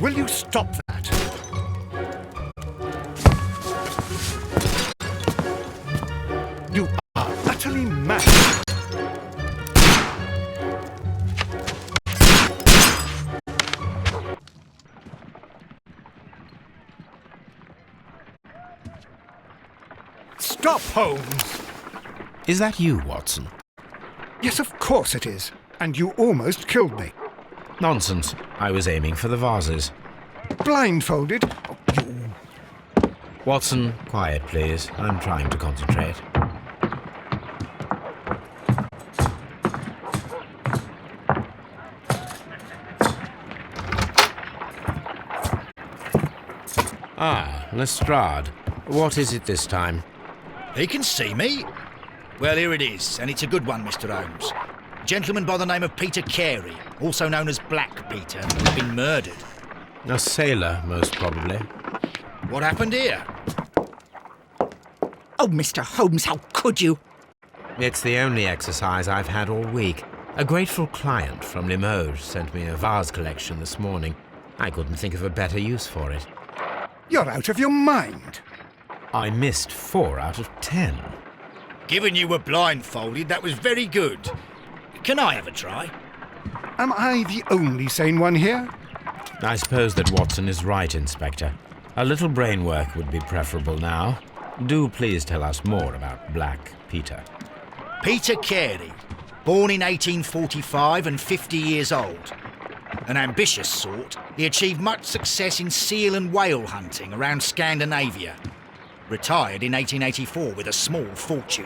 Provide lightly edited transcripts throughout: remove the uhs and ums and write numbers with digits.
Will you stop that? You are utterly mad. Stop, Holmes! Is that you, Watson? Yes, of course it is. And you almost killed me. Nonsense. I was aiming for the vases. Blindfolded? Oh, you... Watson, quiet, please. I'm trying to concentrate. Ah, Lestrade. What is it this time? He can see me. Well, here it is, and it's a good one, Mr. Holmes. A gentleman by the name of Peter Carey, also known as Black Peter, has been murdered. A sailor, most probably. What happened here? Oh, Mr. Holmes, how could you? It's the only exercise I've had all week. A grateful client from Limoges sent me a vase collection this morning. I couldn't think of a better use for it. You're out of your mind. I missed 4 out of 10. Given you were blindfolded, that was very good. Can I have a try? Am I the only sane one here? I suppose that Watson is right, Inspector. A little brain work would be preferable now. Do please tell us more about Black Peter. Peter Carey, born in 1845 and 50 years old. An ambitious sort, he achieved much success in seal and whale hunting around Scandinavia. Retired in 1884 with a small fortune.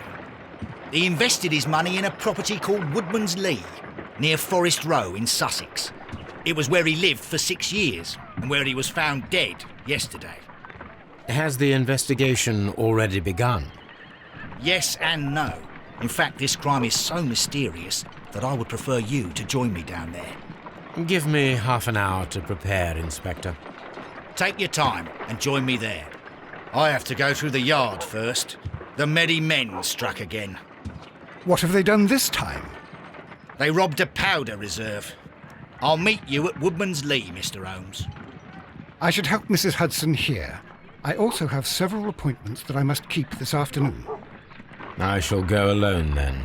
He invested his money in a property called Woodman's Lee, near Forest Row in Sussex. It was where he lived for 6 years, and where he was found dead yesterday. Has the investigation already begun? Yes and no. In fact, this crime is so mysterious that I would prefer you to join me down there. Give me half an hour to prepare, Inspector. Take your time and join me there. I have to go through the yard first. The Merry Men struck again. What have they done this time? They robbed a powder reserve. I'll meet you at Woodman's Lee, Mr. Holmes. I should help Mrs. Hudson here. I also have several appointments that I must keep this afternoon. I shall go alone, then.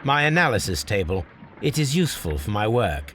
My analysis table. It is useful for my work.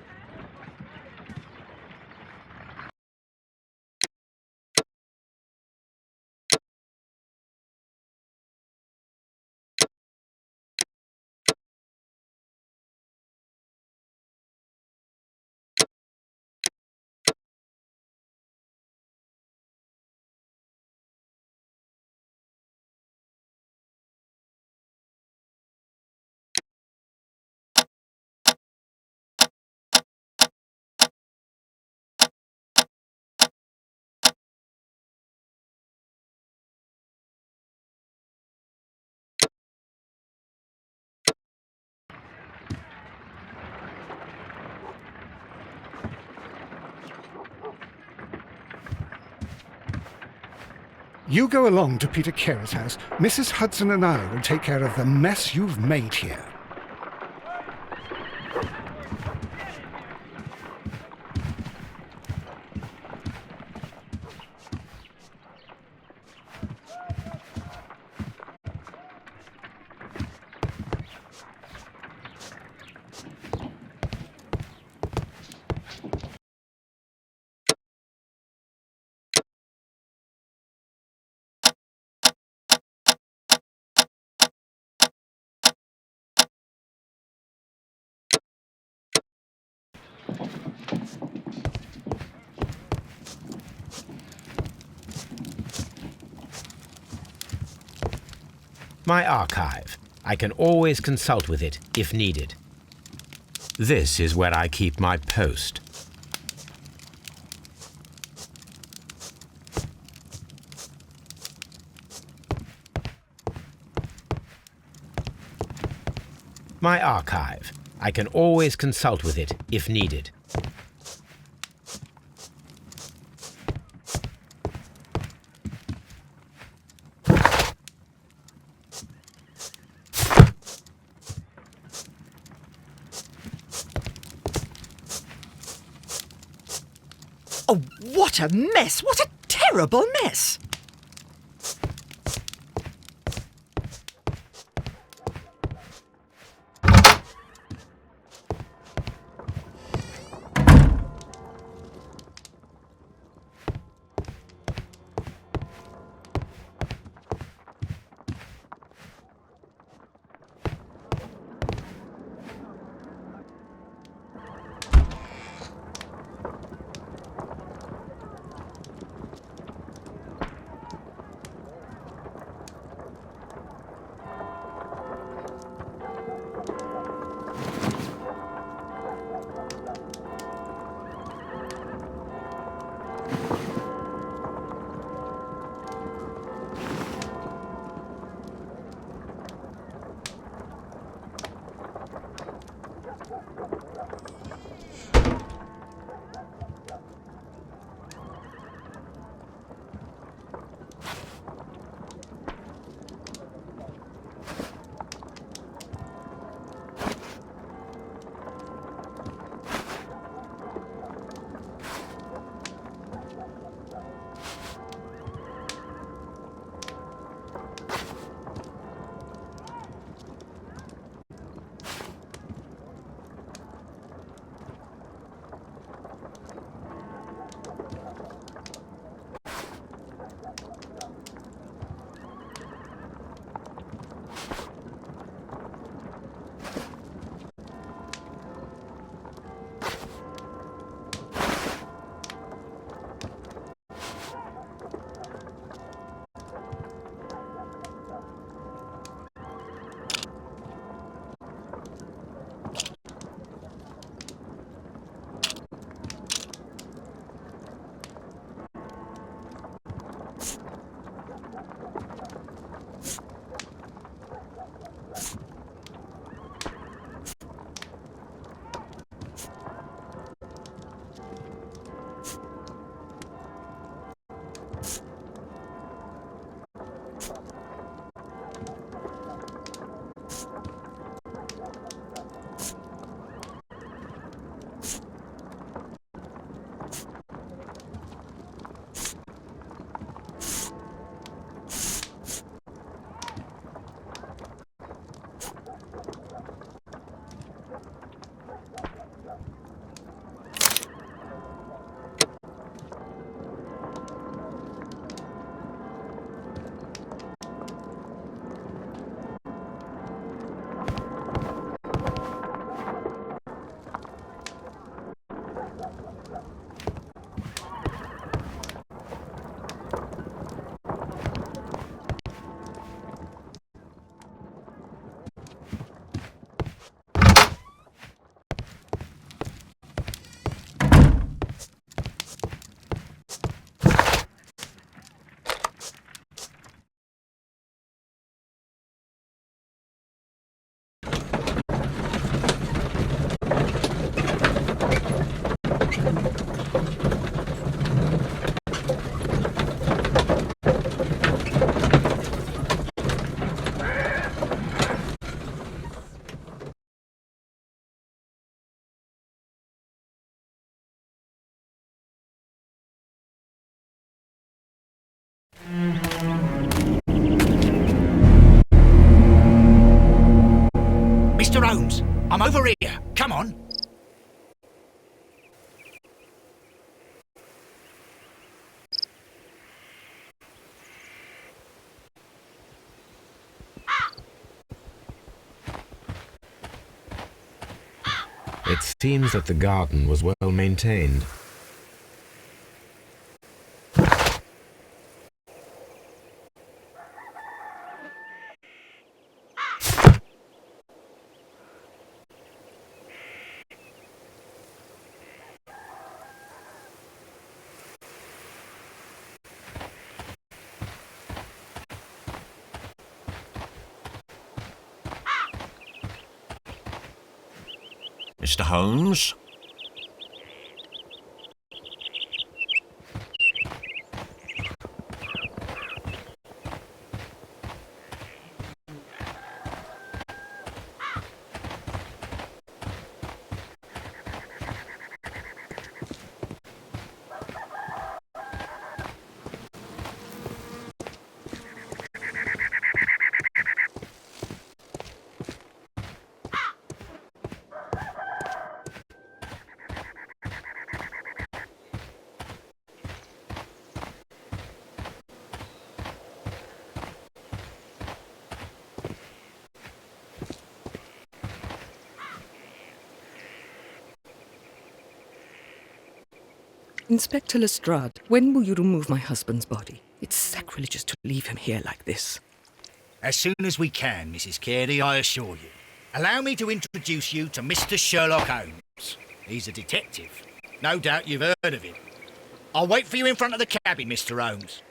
You go along to Peter Carey's house. Mrs. Hudson and I will take care of the mess you've made here. My archive. I can always consult with it if needed. This is where I keep my post. My archive. I can always consult with it if needed. Oh, what a mess! What a terrible mess! Mr. Holmes, I'm over here. Come on. It seems that the garden was well maintained. Mr. Holmes? Inspector Lestrade, when will you remove my husband's body? It's sacrilegious to leave him here like this. As soon as we can, Mrs. Carey, I assure you. Allow me to introduce you to Mr. Sherlock Holmes. He's a detective. No doubt you've heard of him. I'll wait for you in front of the cabin, Mr. Holmes.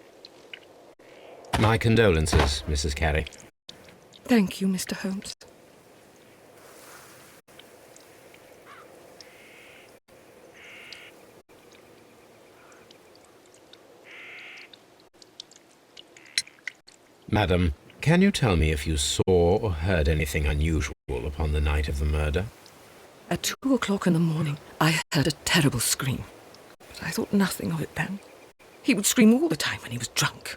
My condolences, Mrs. Carey. Thank you, Mr. Holmes. Madam, can you tell me if you saw or heard anything unusual upon the night of the murder? At 2 o'clock in the morning, I heard a terrible scream. But I thought nothing of it then. He would scream all the time when he was drunk.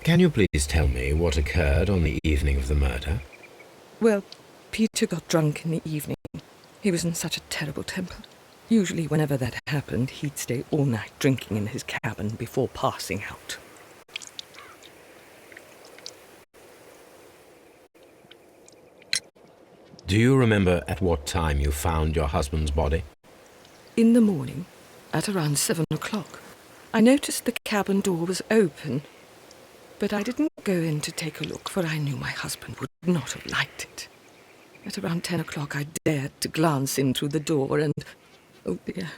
Can you please tell me what occurred on the evening of the murder? Well, Peter got drunk in the evening. He was in such a terrible temper. Usually, whenever that happened, he'd stay all night drinking in his cabin before passing out. Do you remember at what time you found your husband's body? In the morning, at around 7 o'clock, I noticed the cabin door was open. But I didn't go in to take a look, for I knew my husband would not have liked it. At around 10 o'clock, I dared to glance in through the door and... oh dear.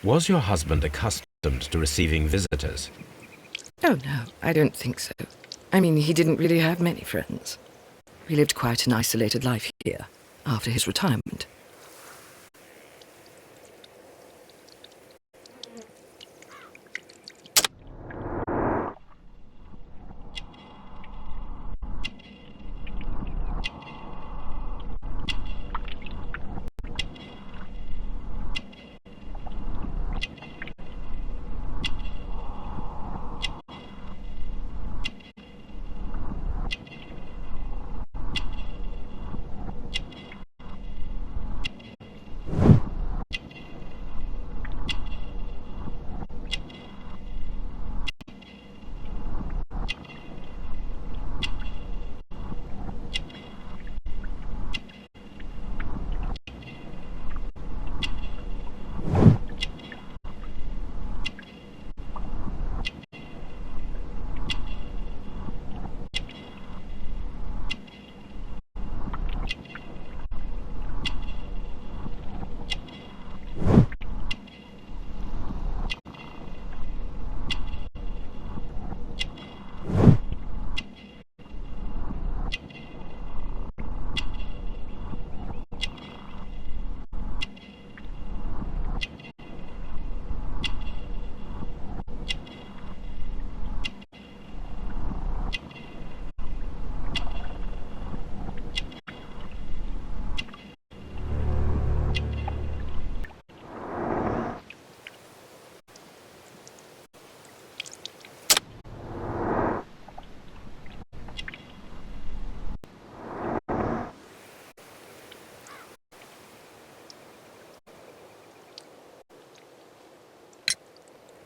Was your husband accustomed to receiving visitors? Oh, no, I don't think so. I mean, he didn't really have many friends. He lived quite an isolated life here, after his retirement.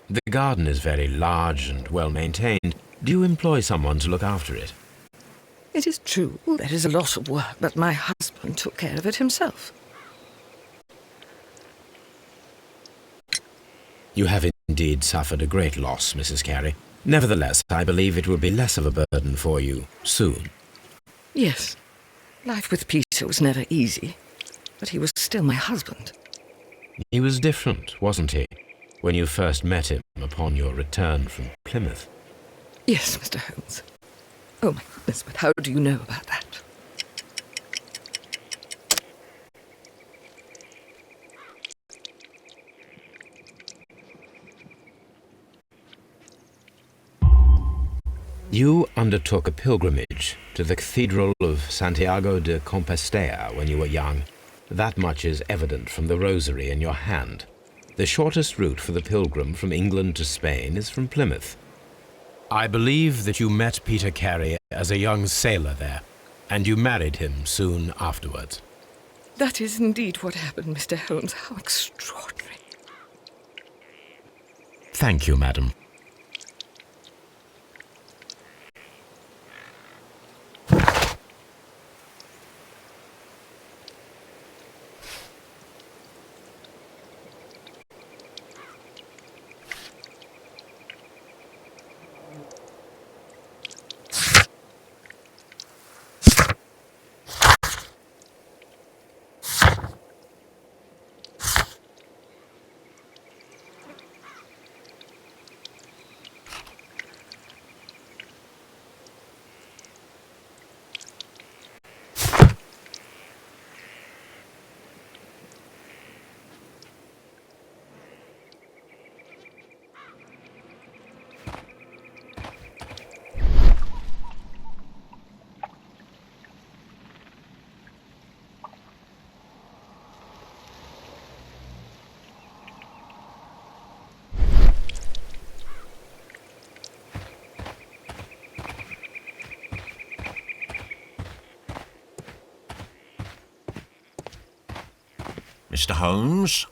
The garden is very large and well maintained. Do you employ someone to look after it? It is true, there is a lot of work, but my husband took care of it himself. You have indeed suffered a great loss, Mrs. Carey. Nevertheless, I believe it will be less of a burden for you soon. Yes, life with Peter was never easy, but he was still my husband. He was different, wasn't he, when you first met him upon your return from Plymouth? Yes, Mr. Holmes. Oh, my goodness, but how do you know about that? You undertook a pilgrimage to the Cathedral of Santiago de Compostela when you were young. That much is evident from the rosary in your hand. The shortest route for the pilgrim from England to Spain is from Plymouth. I believe that you met Peter Carey as a young sailor there, and you married him soon afterwards. That is indeed what happened, Mr. Holmes. How extraordinary. Thank you, madam. Mr. Holmes?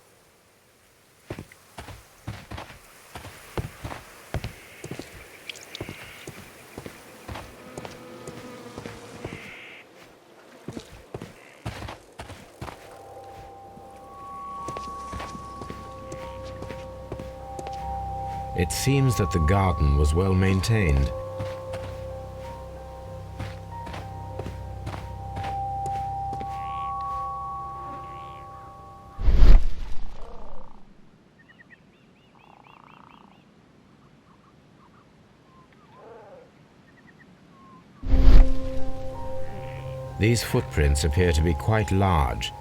It seems that the garden was well maintained. These footprints appear to be quite large.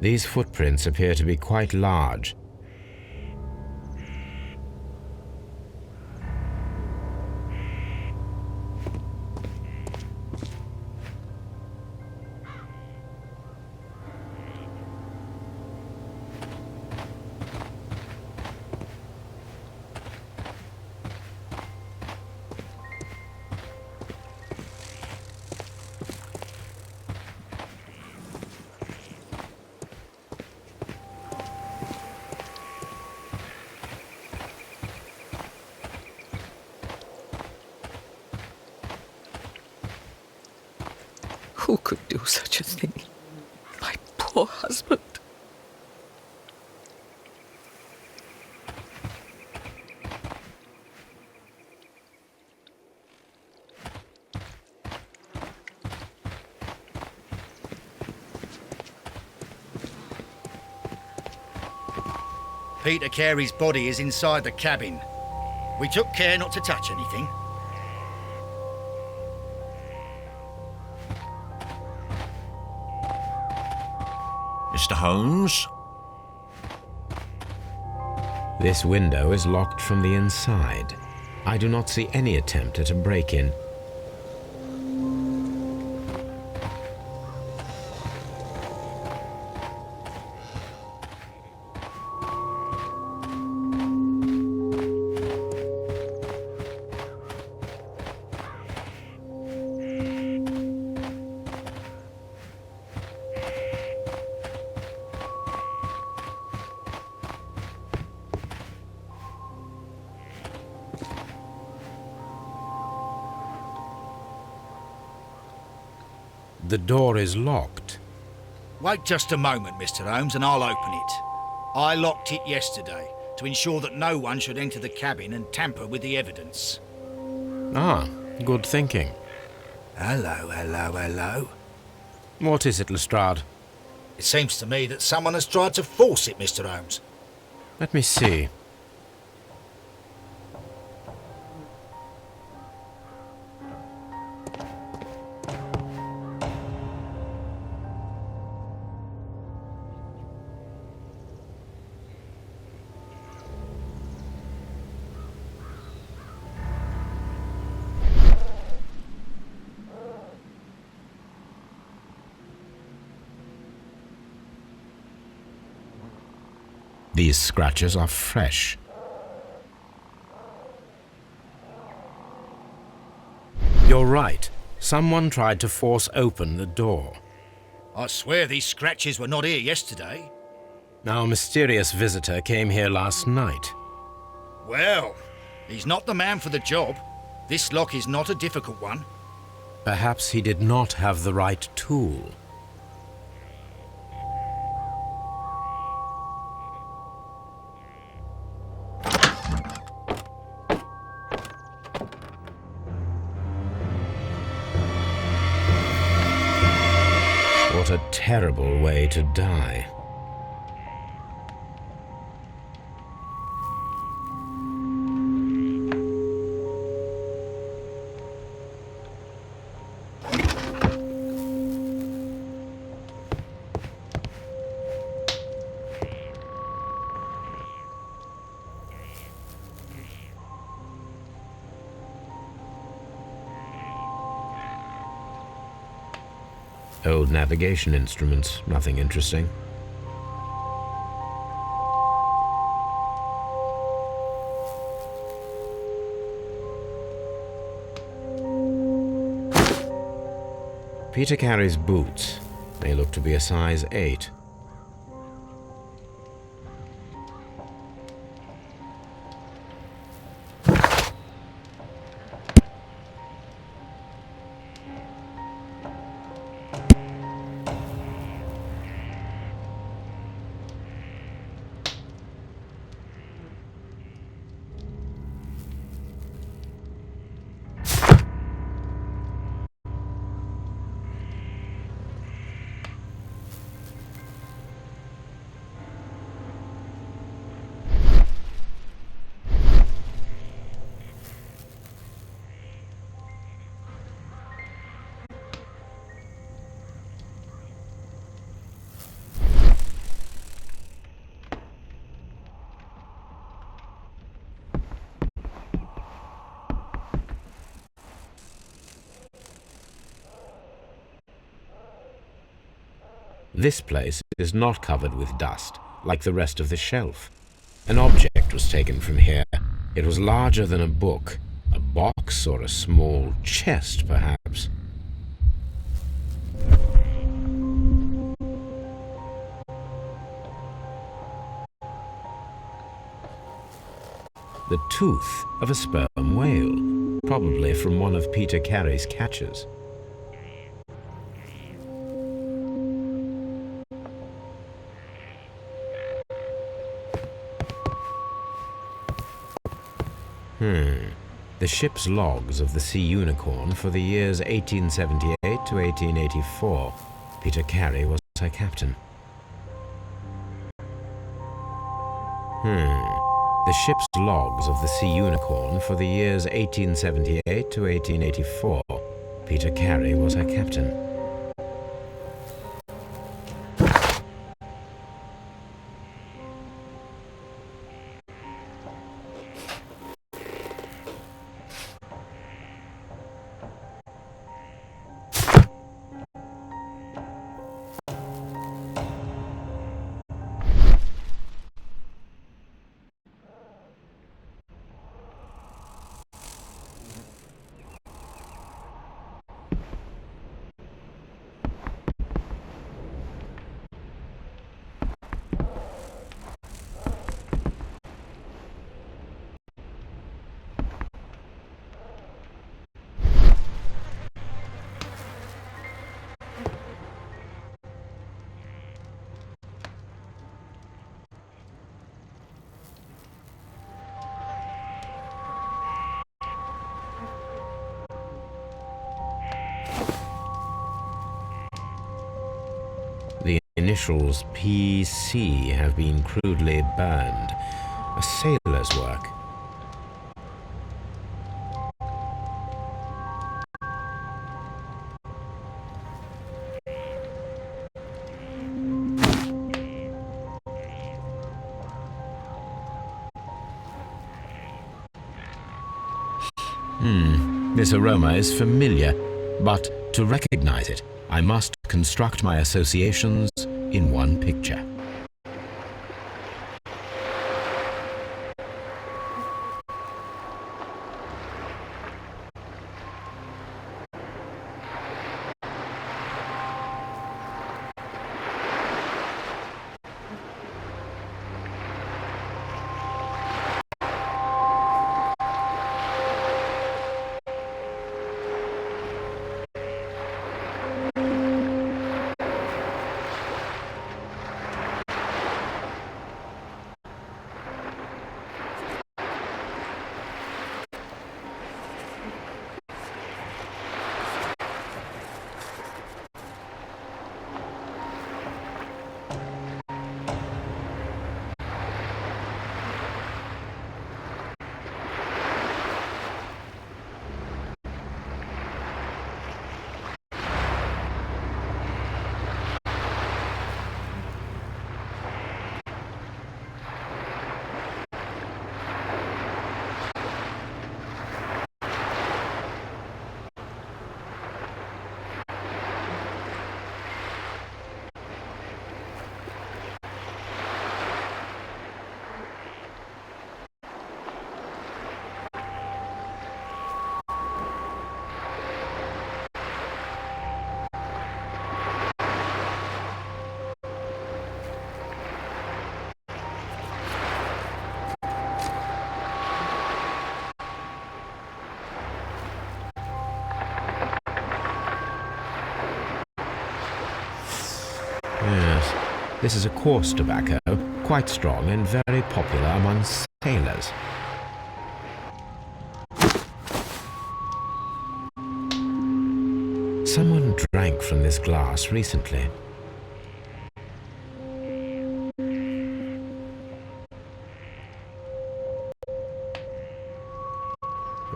These footprints appear to be quite large. Who could do such a thing? My poor husband. Peter Carey's body is inside the cabin. We took care not to touch anything. Mr. Holmes? This window is locked from the inside. I do not see any attempt at a break-in. The door is locked. Wait just a moment, Mr. Holmes, and I'll open it. I locked it yesterday to ensure that no one should enter the cabin and tamper with the evidence. Ah, good thinking. Hello. What is it, Lestrade? It seems to me that someone has tried to force it, Mr. Holmes. Let me see. These scratches are fresh. You're right. Someone tried to force open the door. I swear these scratches were not here yesterday. Our mysterious visitor came here last night. Well, he's not the man for the job. This lock is not a difficult one. Perhaps he did not have the right tool. What a terrible way to die. Old navigation instruments, nothing interesting. Peter Carey's boots. They look to be a size 8. This place is not covered with dust, like the rest of the shelf. An object was taken from here. It was larger than a book, a box or a small chest, perhaps. The tooth of a sperm whale, probably from one of Peter Carey's catches. The ship's logs of the Sea Unicorn for the years 1878 to 1884. Peter Carey was her captain. The ship's logs of the Sea Unicorn for the years 1878 to 1884. Peter Carey was her captain. The initials PC have been crudely burned. A sailor's work. This aroma is familiar, but to recognize it, I must construct my associations in one picture. Yes, this is a coarse tobacco, quite strong and very popular among sailors. Someone drank from this glass recently.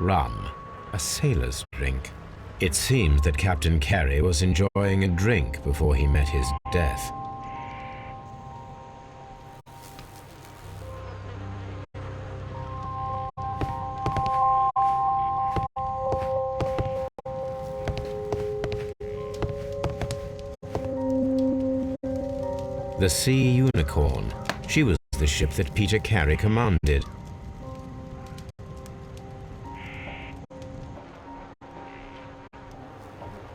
Rum, a sailor's drink. It seems that Captain Carey was enjoying a drink before he met his death. The Sea Unicorn. She was the ship that Peter Carey commanded.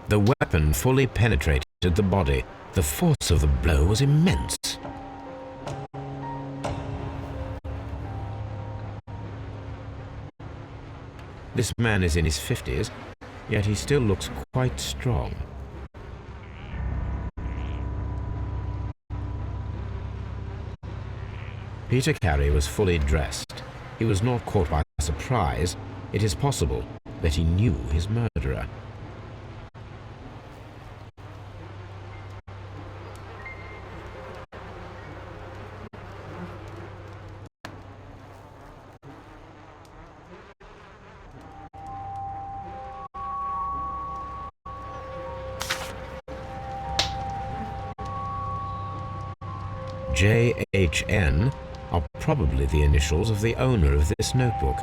The weapon fully penetrated the body. The force of the blow was immense. This man is in his 50s, yet he still looks quite strong. Peter Carey was fully dressed. He was not caught by surprise. It is possible that he knew his murderer. JHN are probably the initials of the owner of this notebook.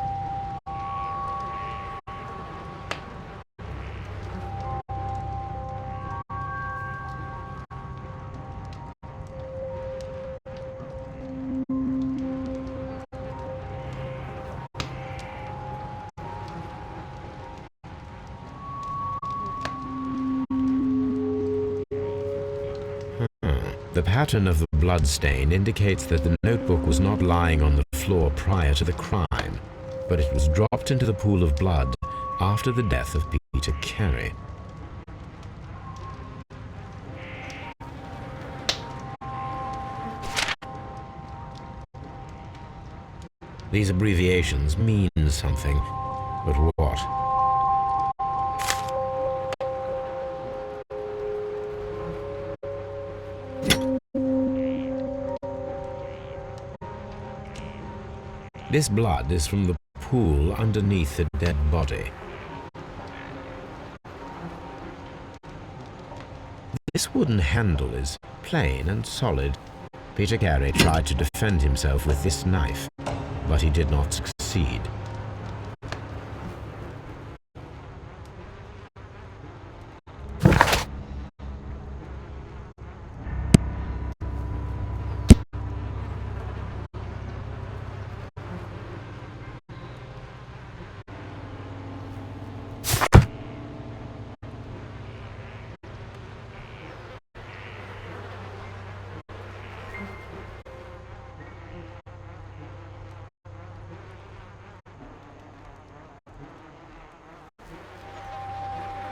The pattern of the blood stain indicates that the notebook was not lying on the floor prior to the crime, but it was dropped into the pool of blood after the death of Peter Carey. These abbreviations mean something, but what? This blood is from the pool underneath the dead body. This wooden handle is plain and solid. Peter Carey tried to defend himself with this knife, but he did not succeed.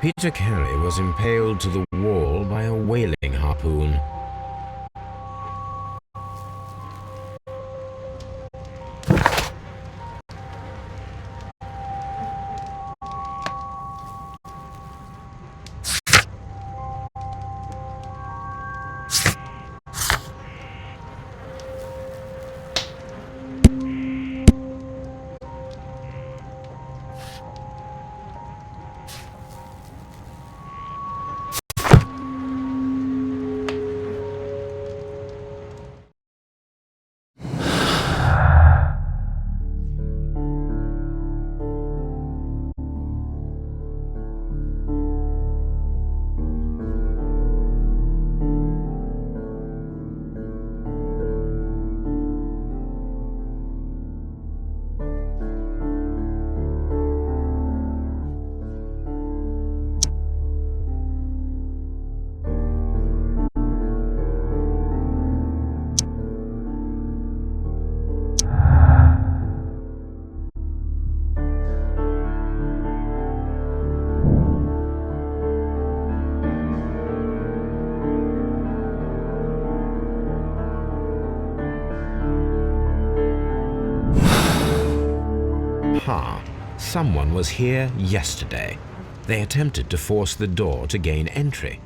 Peter Carey was impaled to the wall by a whaling harpoon. Someone was here yesterday. They attempted to force the door to gain entry.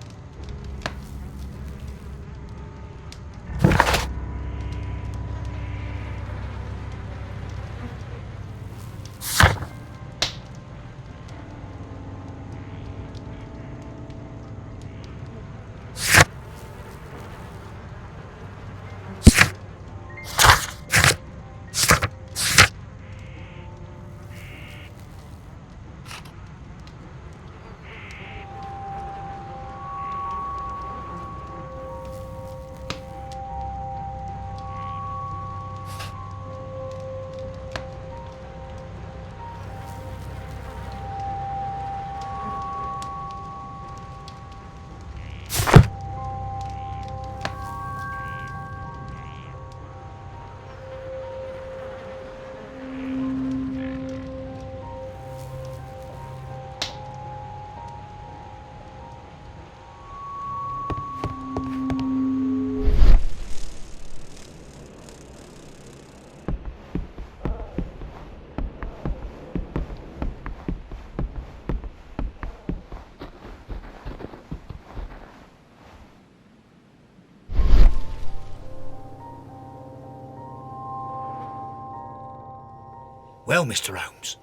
Well, Mr. Holmes,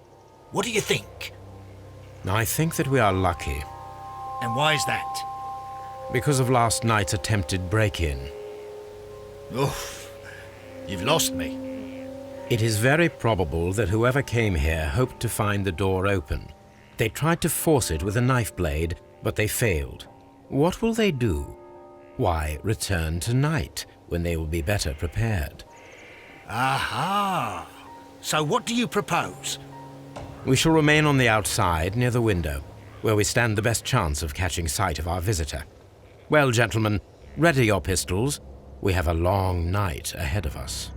what do you think? I think that we are lucky, And why is that? because of last night's attempted break-in. Oof, you've lost me. It is very probable that whoever came here hoped to find the door open. They tried to force it with a knife blade, but they failed. What will they do? Why, return tonight, when they will be better prepared. Aha! So what do you propose? We shall remain on the outside, near the window, where we stand the best chance of catching sight of our visitor. Well, gentlemen, ready your pistols. We have a long night ahead of us.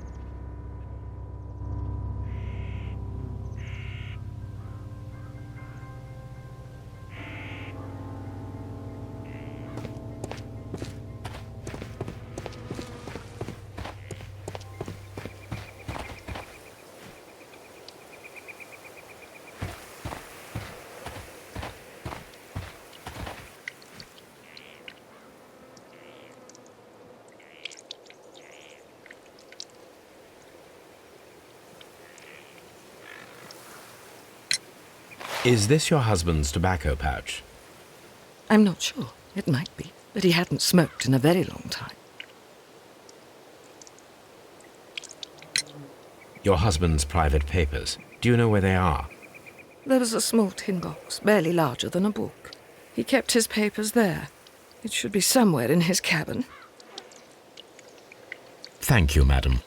Is this your husband's tobacco pouch? I'm not sure. It might be, but he hadn't smoked in a very long time. Your husband's private papers. Do you know where they are? There was a small tin box, barely larger than a book. He kept his papers there. It should be somewhere in his cabin. Thank you, madam.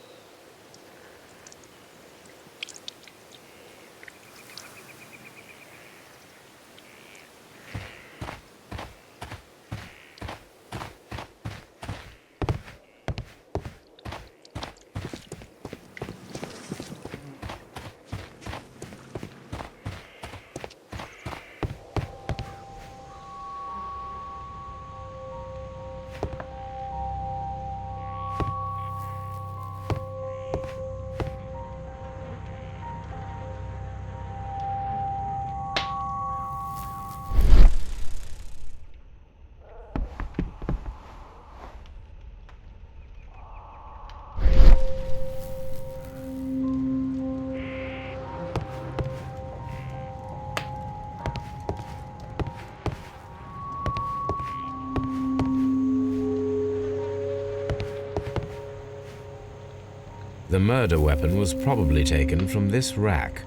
The murder weapon was probably taken from this rack.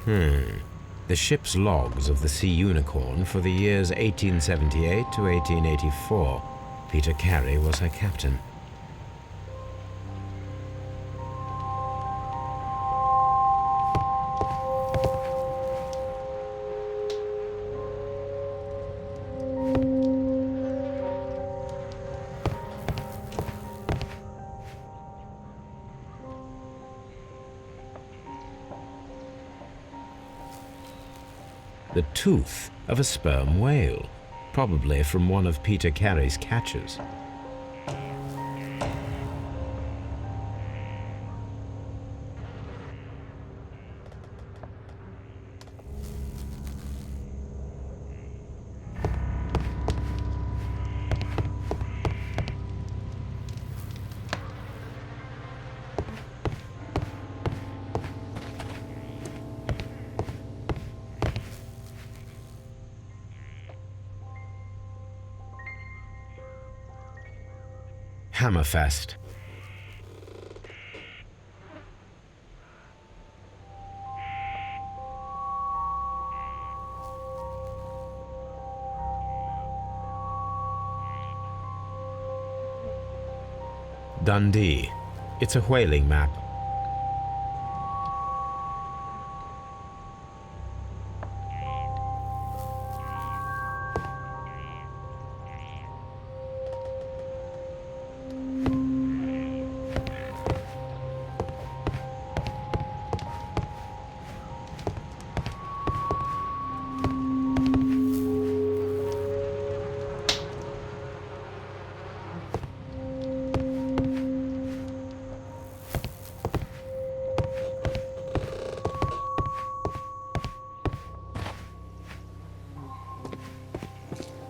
The ship's logs of the Sea Unicorn for the years 1878 to 1884. Peter Carey was her captain. The tooth of a sperm whale, probably from one of Peter Carey's catches. Hammerfest. Dundee. It's a whaling map.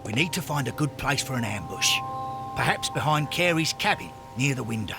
We need to find a good place for an ambush. Perhaps behind Carey's cabin, near the window.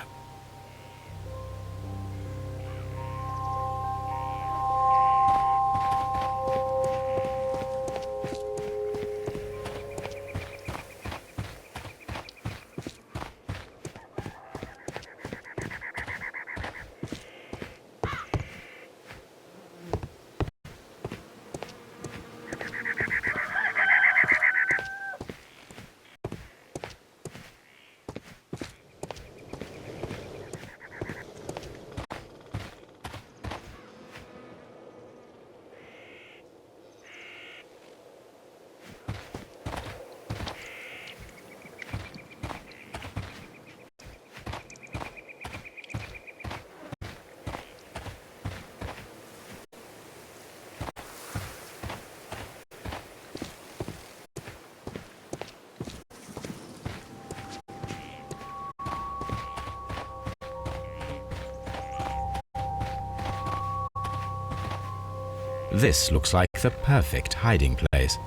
This looks like the perfect hiding place.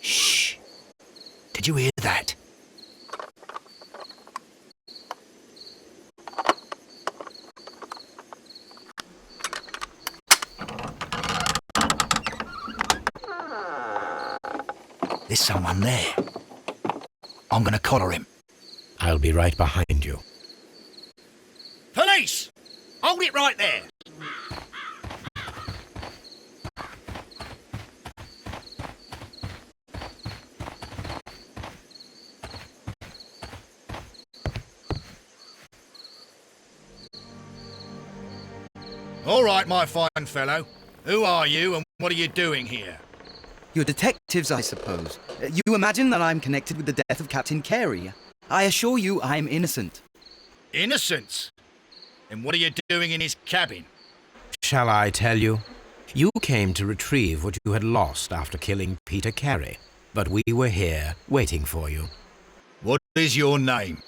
Shh! Did you hear that? There's someone there. I'm gonna collar him. I'll be right behind you. Police! Hold it right there! All right, my fine fellow. Who are you and what are you doing here? You're detectives, I suppose. You imagine that I'm connected with the death of Captain Carey. I assure you I'm innocent. Innocence? And what are you doing in his cabin? Shall I tell you? You came to retrieve what you had lost after killing Peter Carey, but we were here waiting for you. What is your name?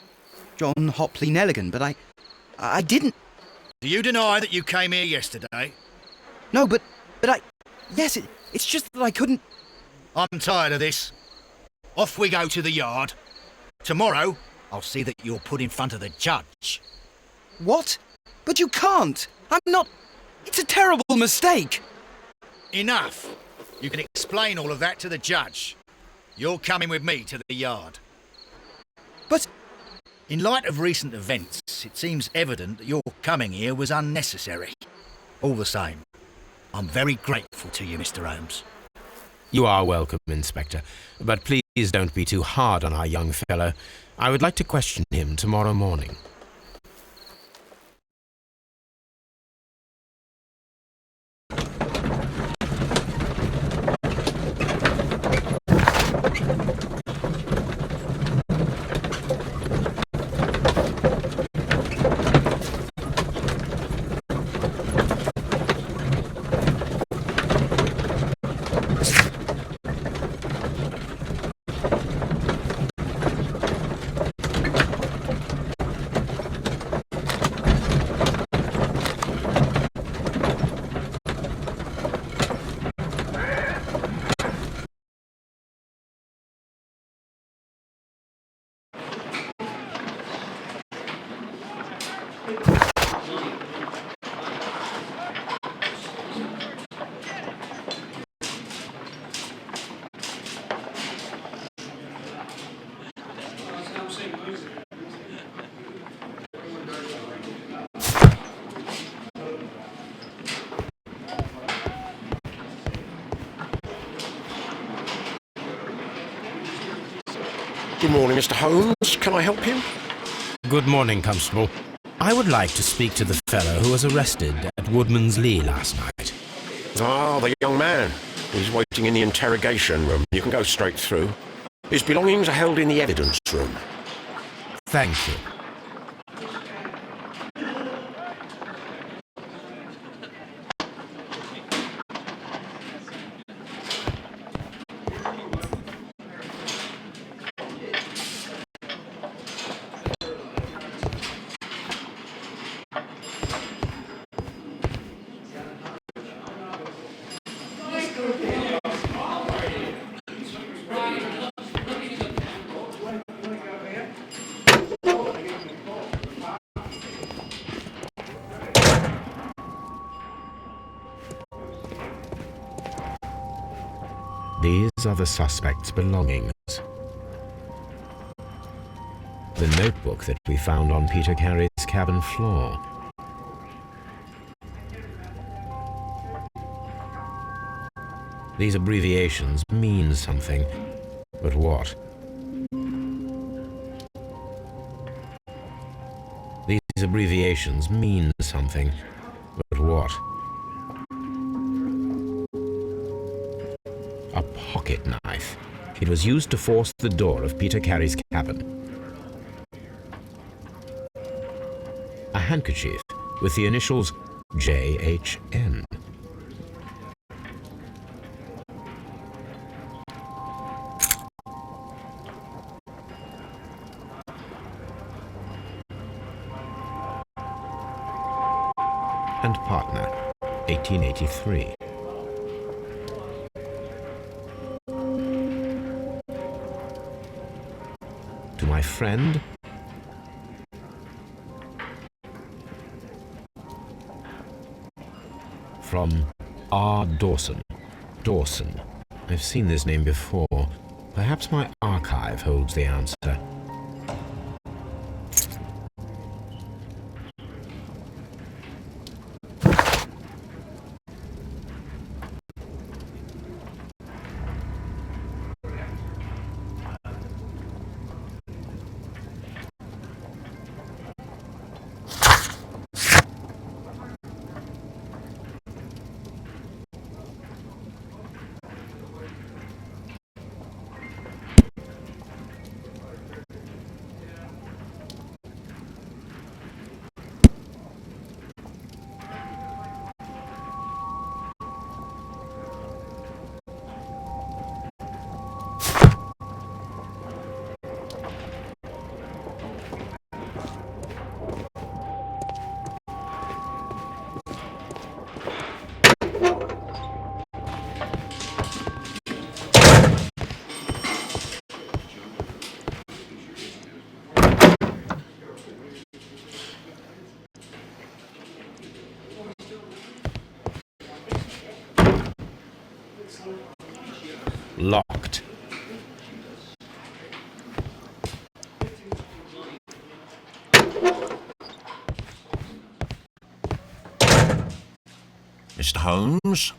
John Hopley Nelligan, but I didn't... Do you deny that you came here yesterday? No, but I... Yes, it's just that I couldn't... I'm tired of this. Off we go to the yard. Tomorrow, I'll see that you're put in front of the judge. What? But you can't! I'm not... It's a terrible mistake! Enough! You can explain all of that to the judge. You're coming with me to the yard. But... In light of recent events, it seems evident that your coming here was unnecessary. All the same, I'm very grateful to you, Mr. Holmes. You are welcome, Inspector, but please don't be too hard on our young fellow. I would like to question him tomorrow morning. Good morning, Mr. Holmes. Can I help you? Good morning, Constable. I would like to speak to the fellow who was arrested at Woodman's Lee last night. Ah, the young man. He's waiting in the interrogation room. You can go straight through. His belongings are held in the evidence room. Thank you. These are the suspect's belongings. the notebook that we found on Peter Carey's cabin floor. These abbreviations mean something, but what? These abbreviations mean something, but what? A pocket knife. It was used to force the door of Peter Carey's cabin. A handkerchief with the initials JHN. And partner, 1883. To my friend, from R. Dawson. Dawson. I've seen this name before. Perhaps my archive holds the answer. Locked. Mr. Holmes?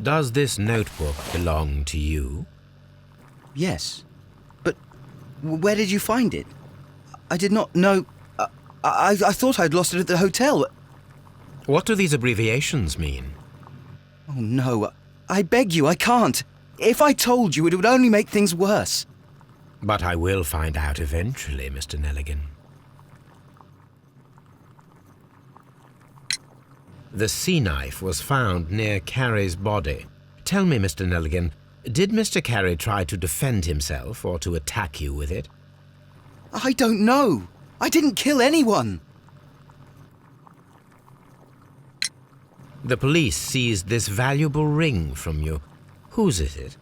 Does this notebook belong to you? Yes. But where did you find it? I did not know... I thought I'd lost it at the hotel. What do these abbreviations mean? Oh, no. I beg you, I can't. If I told you, it would only make things worse. But I will find out eventually, Mr. Nelligan. The sea knife was found near Carey's body. Tell me, Mr. Nelligan, did Mr. Carey try to defend himself or to attack you with it? I don't know. I didn't kill anyone. The police seized this valuable ring from you. Whose is it?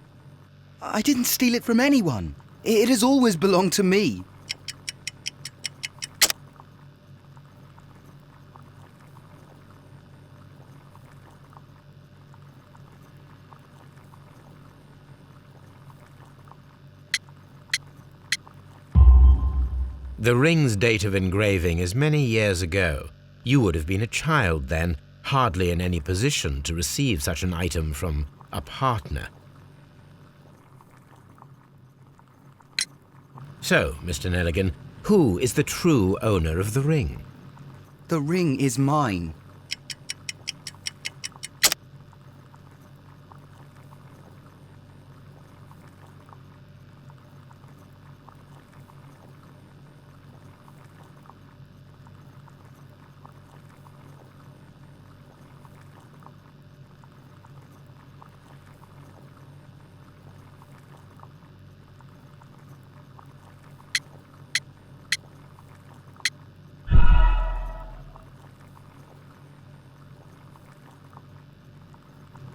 I didn't steal it from anyone. It has always belonged to me. The ring's date of engraving is many years ago. You would have been a child then, hardly in any position to receive such an item from a partner. So, Mr. Nelligan, who is the true owner of the ring? The ring is mine.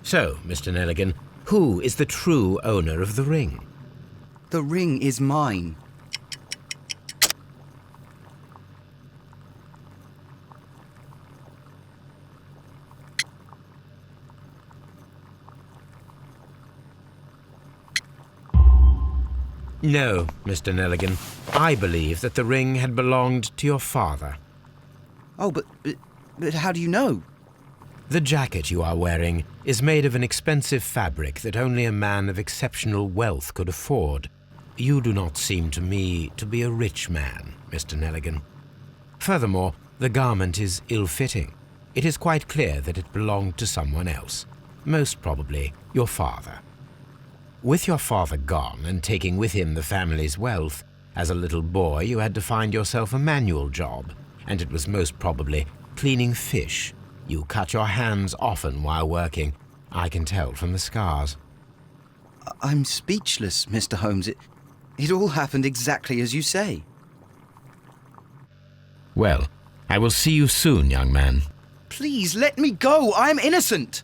So, Mr. Nelligan, who is the true owner of the ring? The ring is mine. No, Mr. Nelligan. I believe that the ring had belonged to your father. Oh, but how do you know? The jacket you are wearing is made of an expensive fabric that only a man of exceptional wealth could afford. You do not seem to me to be a rich man, Mr. Nelligan. Furthermore, the garment is ill-fitting. It is quite clear that it belonged to someone else, most probably your father. With your father gone and taking with him the family's wealth, as a little boy you had to find yourself a manual job, and it was most probably cleaning fish. You cut your hands often while working. I can tell from the scars. I'm speechless, Mr. Holmes. It all happened exactly as you say. Well, I will see you soon, young man. Please, let me go. I'm innocent.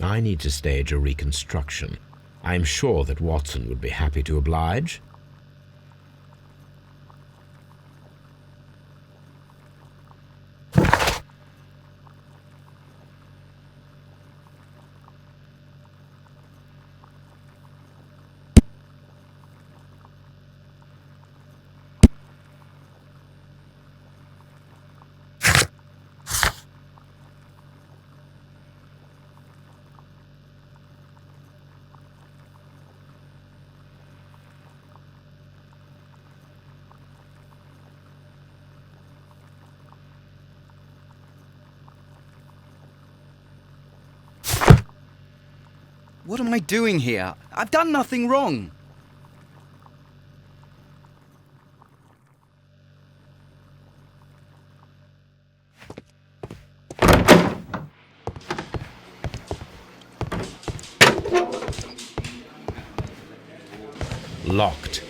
I need to stage a reconstruction. I am sure that Watson would be happy to oblige. What am I doing here? I've done nothing wrong. Locked.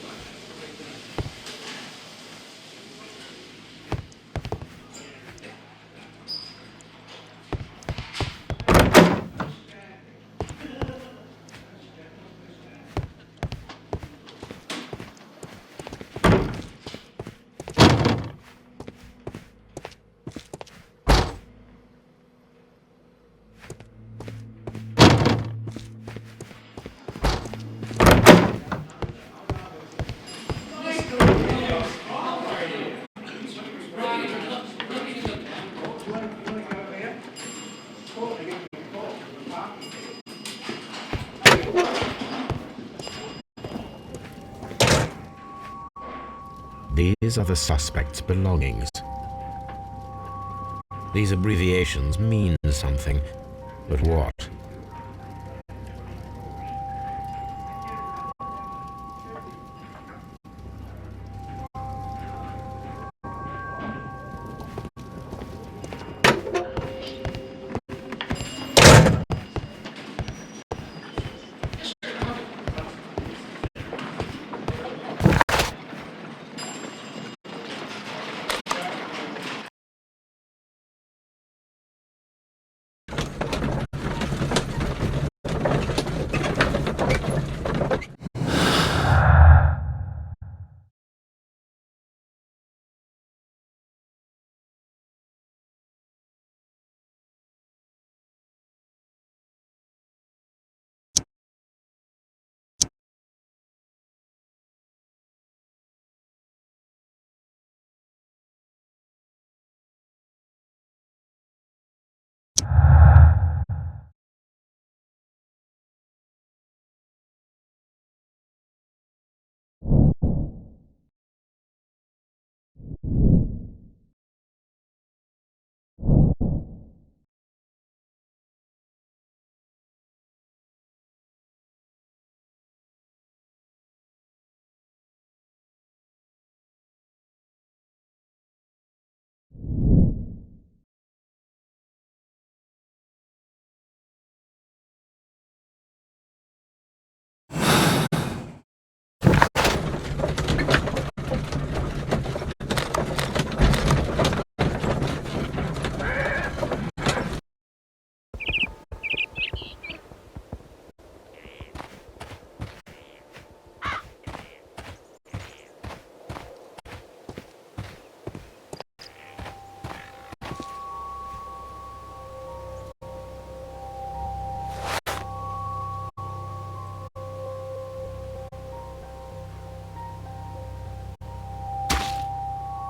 These are the suspect's belongings. These abbreviations mean something, but what?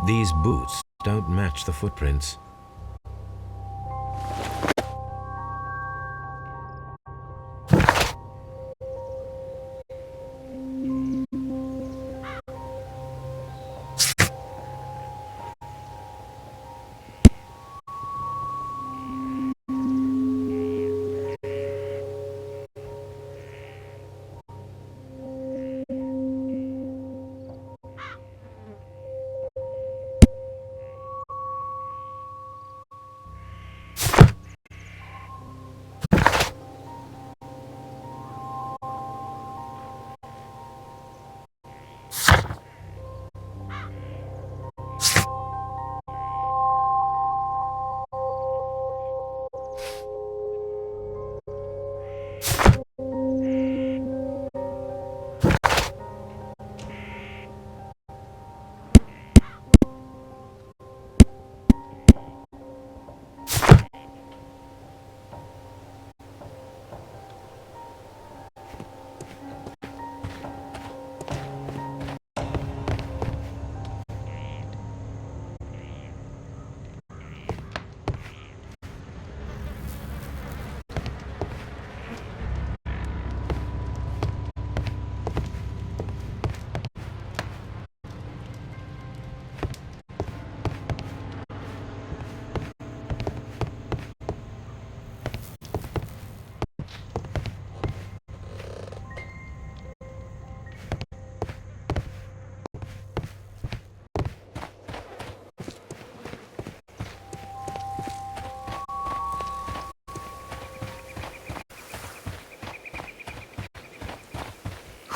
These boots don't match the footprints.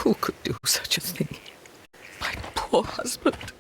Who could do such a thing? My poor husband.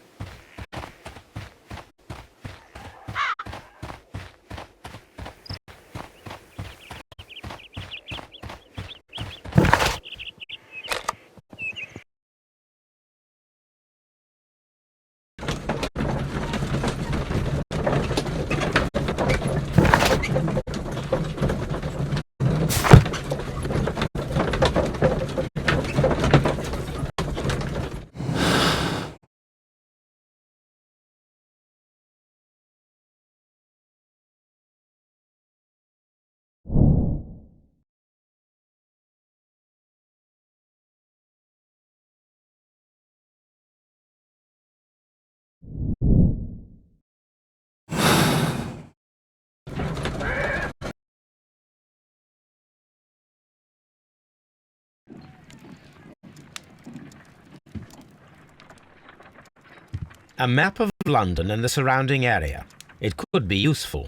A map of London and the surrounding area. It could be useful.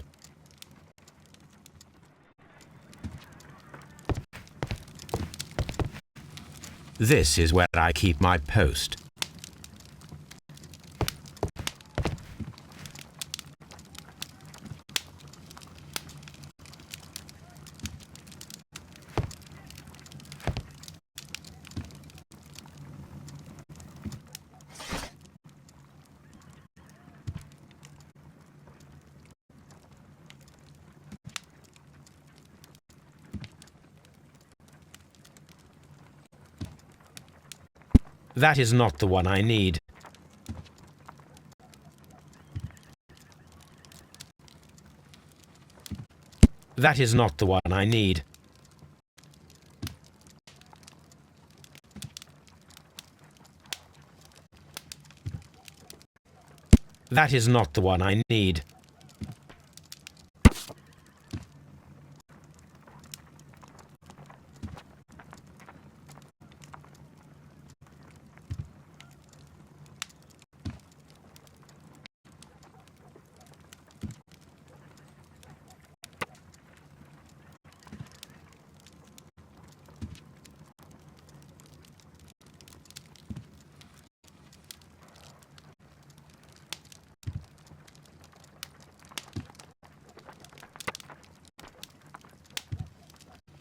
This is where I keep my post. That is not the one I need. That is not the one I need. That is not the one I need.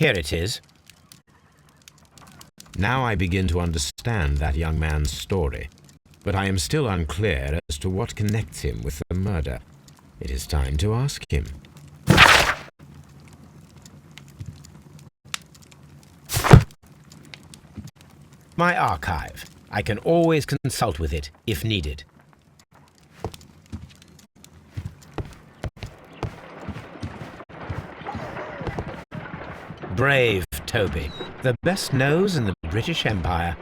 Here it is. Now I begin to understand that young man's story, but I am still unclear as to what connects him with the murder. It is time to ask him. My archive. I can always consult with it if needed. Brave Toby, the best nose in the British Empire.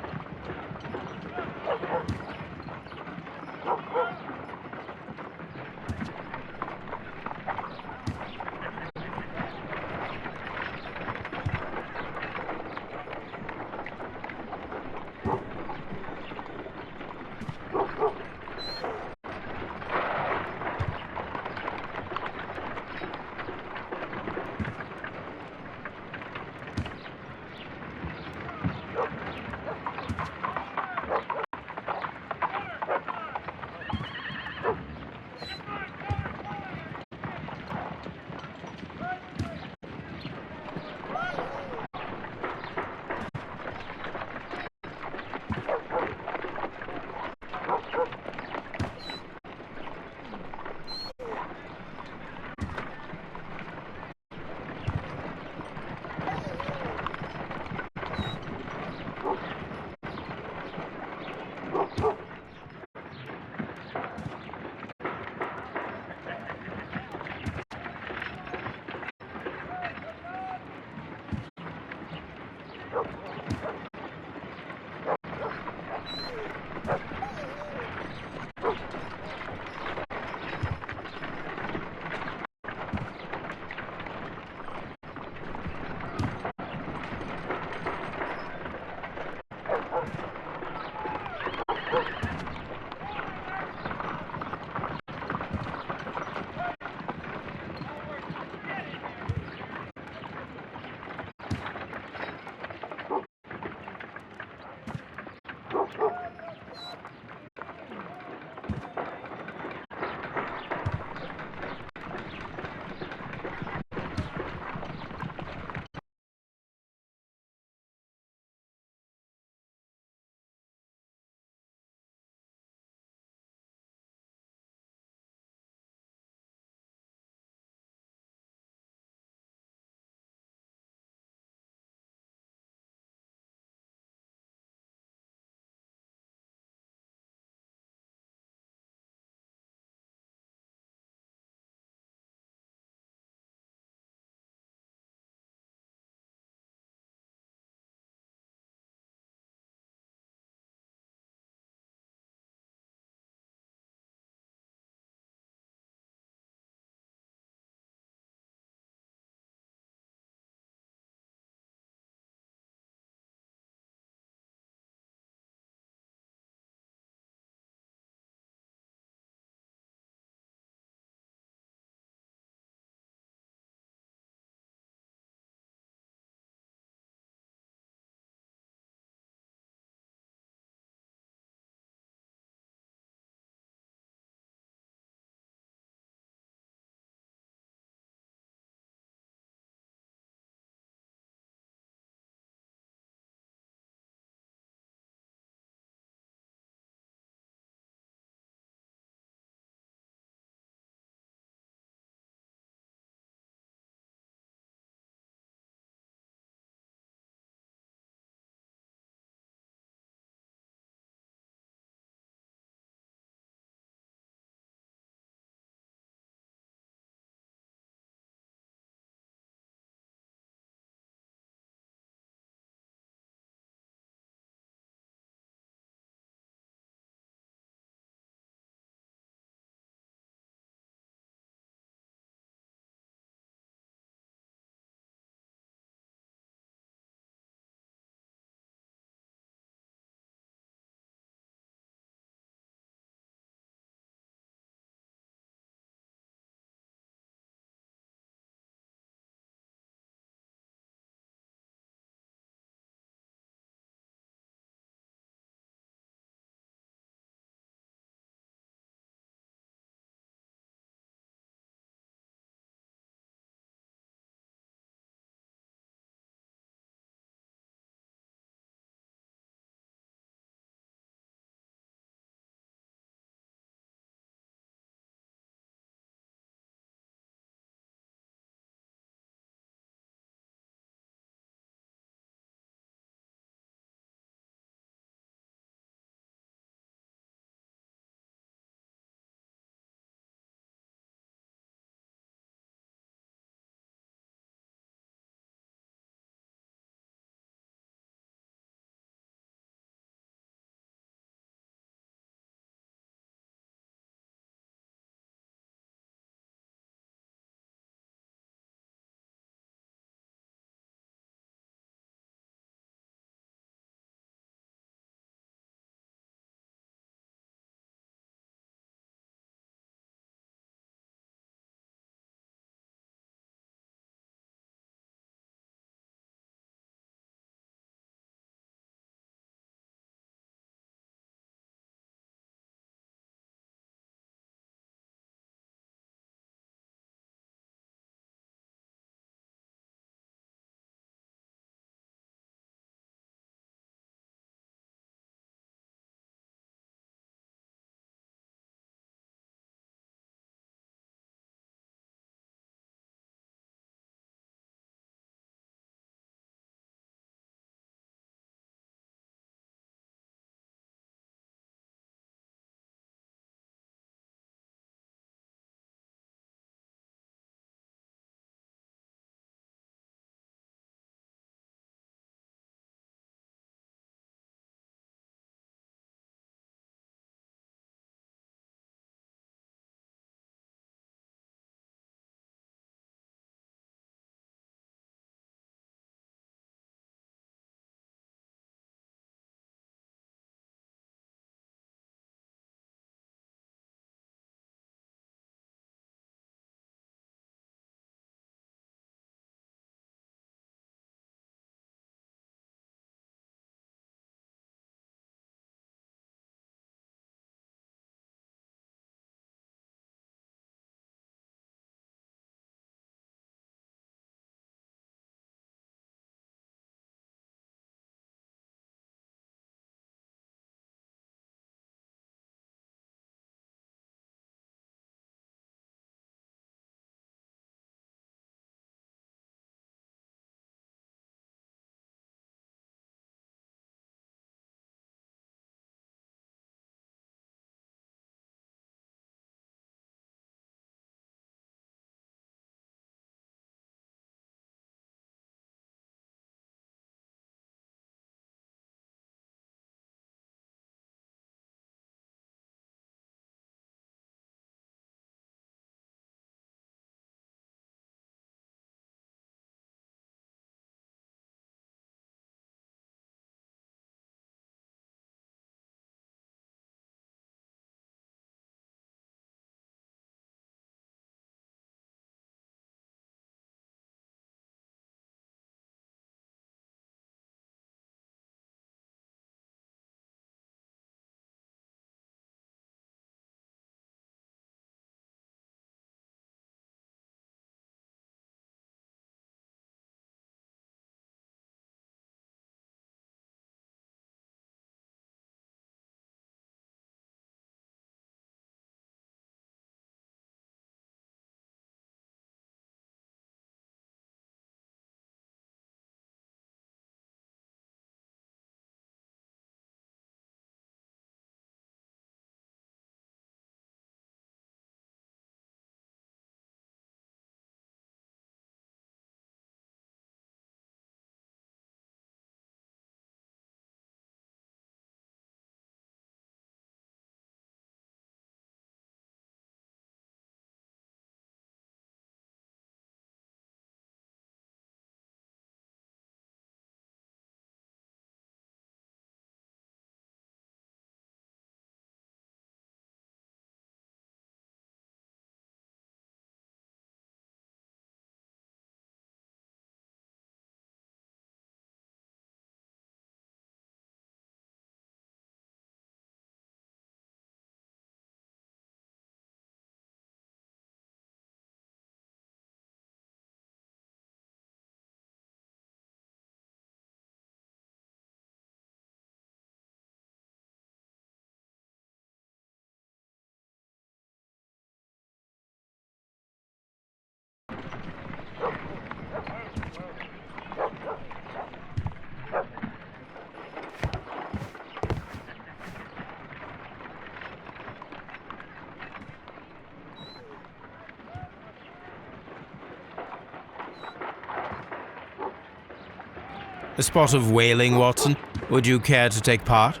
A spot of whaling, Watson? Would you care to take part?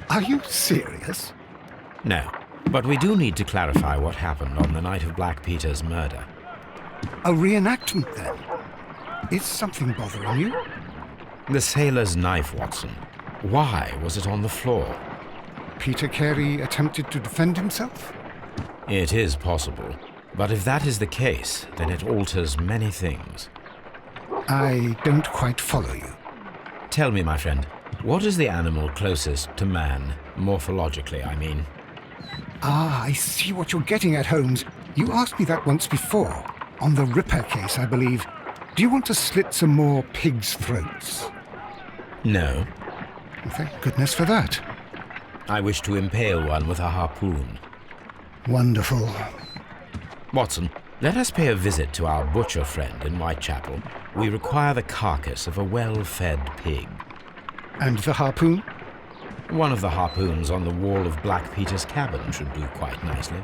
Are you serious? No, but we do need to clarify what happened on the night of Black Peter's murder. A reenactment, then? Is something bothering you? The sailor's knife, Watson. Why was it on the floor? Peter Carey attempted to defend himself? It is possible, but if that is the case, then it alters many things. I don't quite follow you. Tell me, my friend, what is the animal closest to man, morphologically, I mean? Ah, I see what you're getting at, Holmes. You asked me that once before. On the Ripper case, I believe. Do you want to slit some more pigs' throats? No. Thank goodness for that. I wish to impale one with a harpoon. Wonderful. Watson, let us pay a visit to our butcher friend in Whitechapel. We require the carcass of a well-fed pig. And the harpoon? One of the harpoons on the wall of Black Peter's cabin should do quite nicely.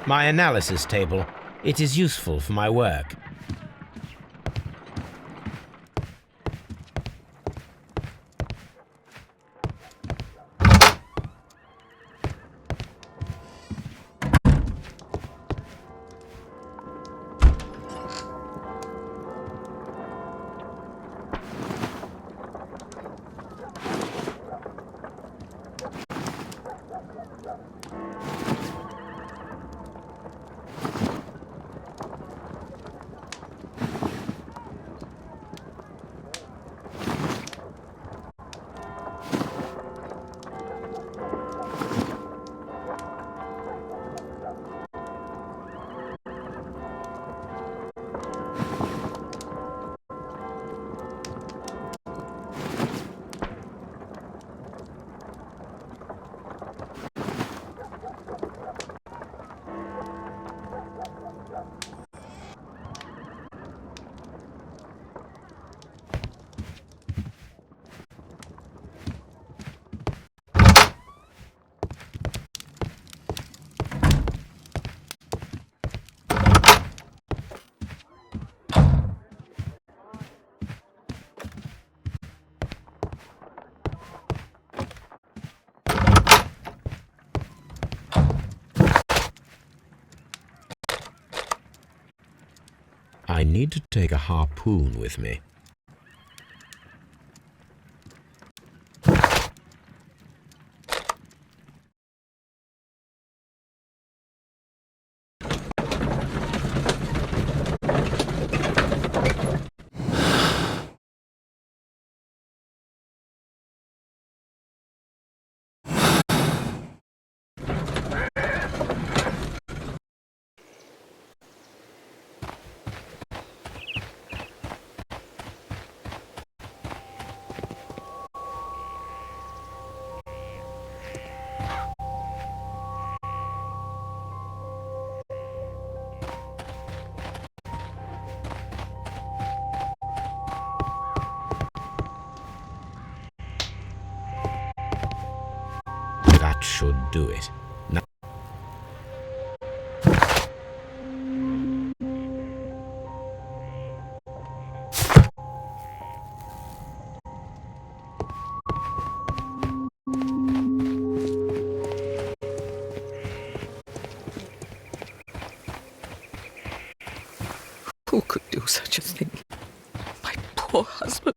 My analysis table. It is useful for my work. I need to take a harpoon with me. That should do it. Now Who could do such a thing? My poor husband.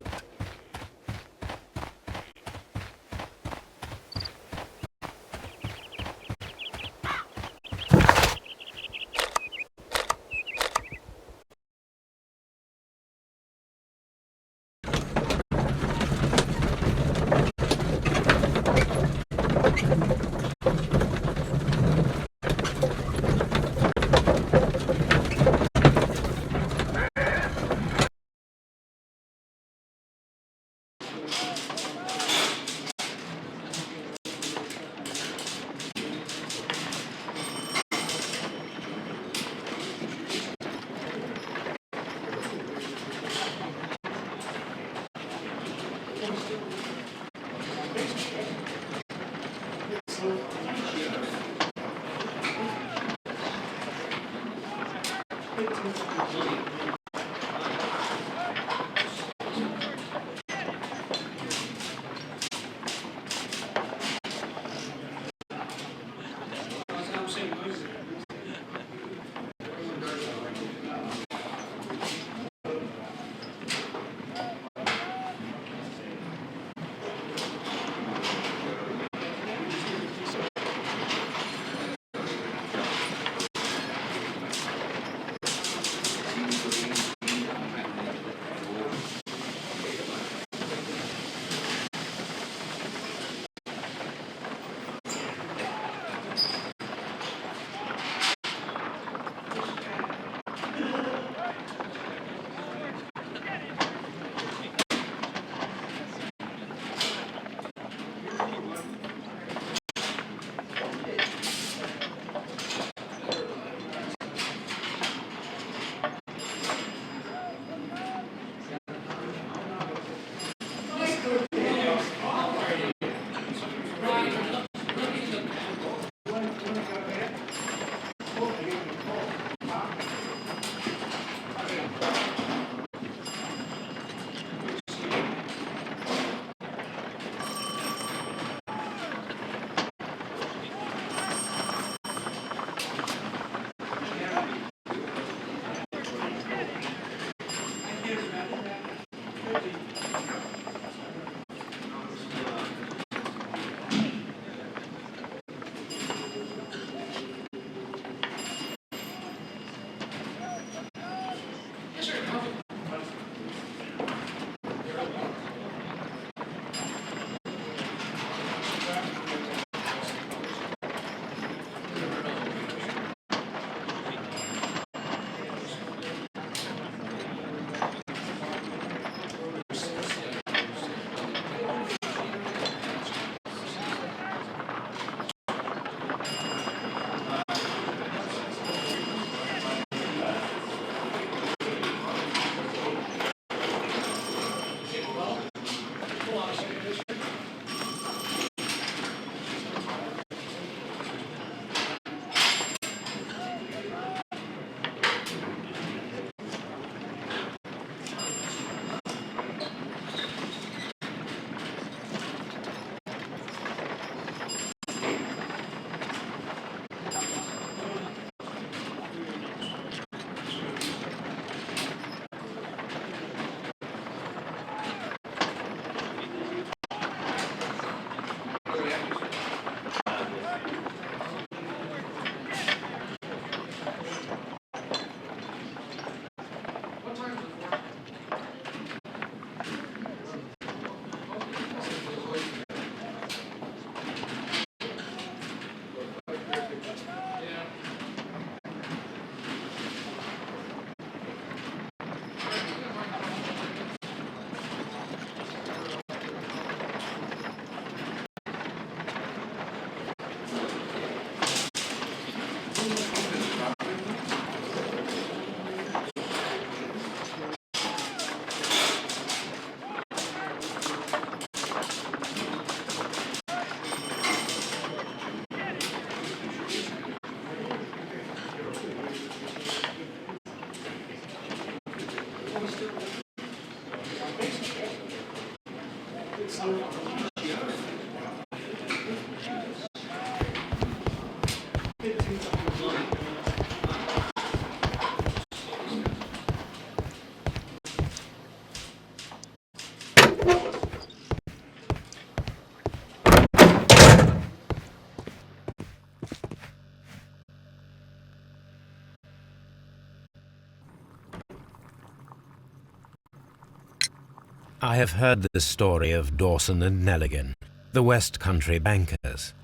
I have heard the story of Dawson and Nelligan, the West Country bankers.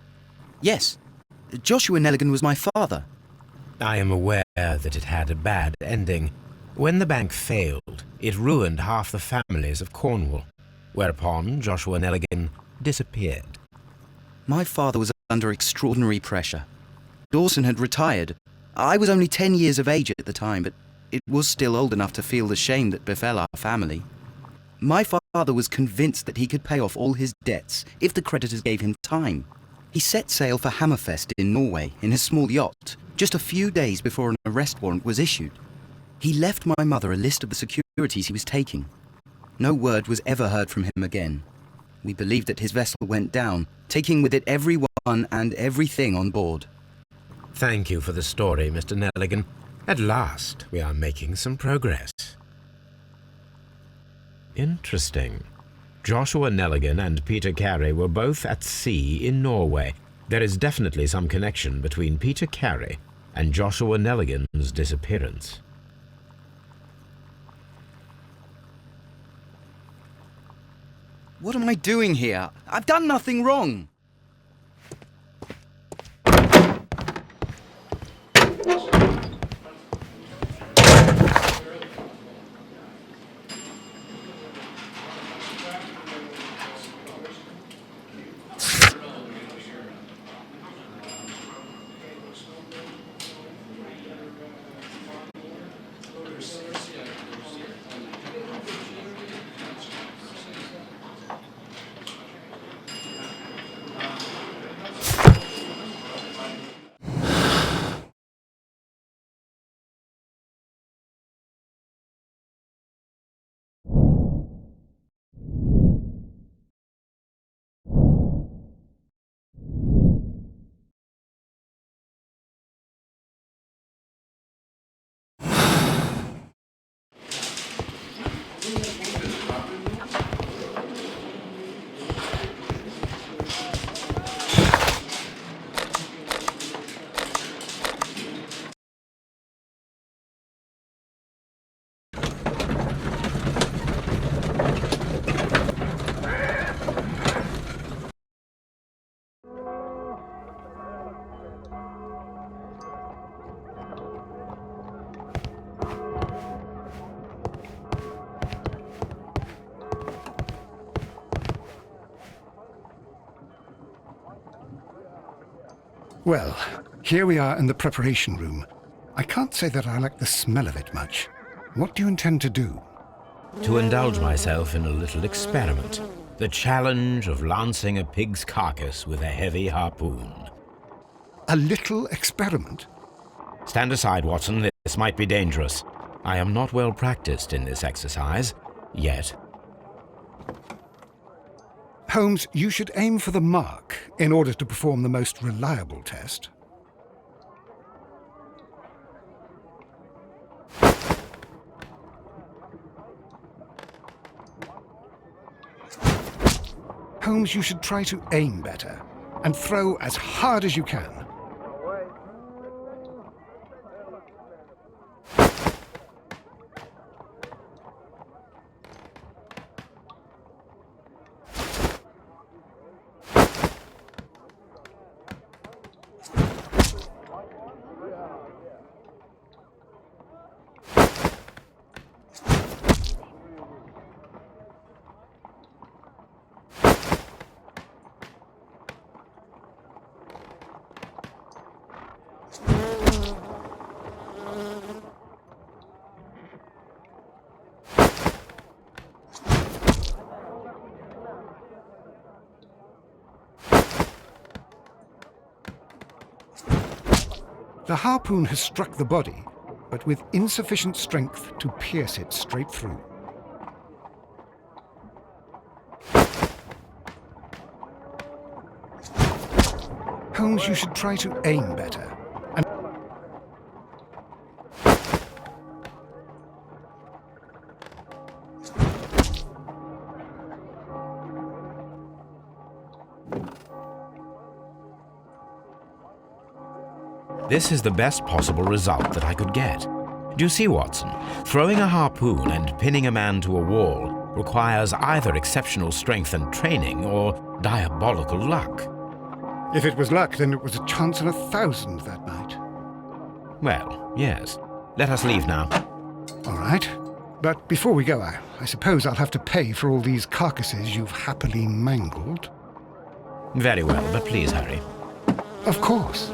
Yes, Joshua Nelligan was my father. I am aware that it had a bad ending. When the bank failed, it ruined half the families of Cornwall, whereupon Joshua Nelligan disappeared. My father was under extraordinary pressure. Dawson had retired. I was only 10 years of age at the time, but it was still old enough to feel the shame that befell our family. My father was convinced that he could pay off all his debts if the creditors gave him time. He set sail for Hammerfest in Norway in his small yacht, just a few days before an arrest warrant was issued. He left my mother a list of the securities he was taking. No word was ever heard from him again. We believed that his vessel went down, taking with it everyone and everything on board. Thank you for the story, Mr. Nelligan. At last, we are making some progress. Interesting. Joshua Nelligan and Peter Carey were both at sea in Norway. There is definitely some connection between Peter Carey and Joshua Nelligan's disappearance. What am I doing here? I've done nothing wrong. Well, here we are in the preparation room. I can't say that I like the smell of it much. What do you intend to do? To indulge myself in a little experiment. The challenge of lancing a pig's carcass with a heavy harpoon. A little experiment? Stand aside, Watson. This might be dangerous. I am not well practiced in this exercise, yet. Holmes, you should aim for the mark in order to perform the most reliable test. Holmes, you should try to aim better and throw as hard as you can. The harpoon has struck the body, but with insufficient strength to pierce it straight through. Holmes, you should try to aim better. And This is the best possible result that I could get. Do you see, Watson? Throwing a harpoon and pinning a man to a wall requires either exceptional strength and training or diabolical luck. if it was luck, then it was a chance in 1,000 that night. Well, yes. Let us leave now. All right. But before we go, I suppose I'll have to pay for all these carcasses you've happily mangled. Very well, but please hurry. Of course.